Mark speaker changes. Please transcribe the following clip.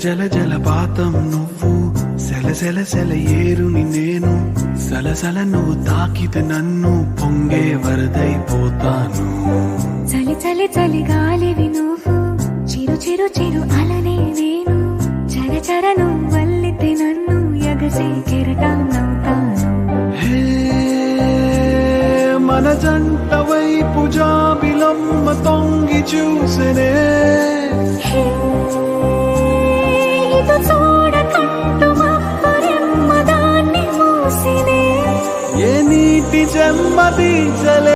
Speaker 1: జల జలపాతం నువ్వు, సెల సెల సెల ఏరుని నేను, సలసల నువ్వు తాకితే నన్ను పొంగే వరదైపోతాను.
Speaker 2: చలి చలి చలి గాలివి నువ్వు, చిరు చిరు చిరు అలనే నేను, చర చర నువ్వు వల్లితే నన్ను ఎగసే కెరటం నవ్వుతాను.
Speaker 1: హే మన జంట వైపు జాబిలమ్మ తొంగి చూసెనే,
Speaker 2: ఇది చూడకంటూ మబ్బరెమ్మ దాన్ని మూసినే,
Speaker 1: ఏ నీటి జన్మ తీర్చలే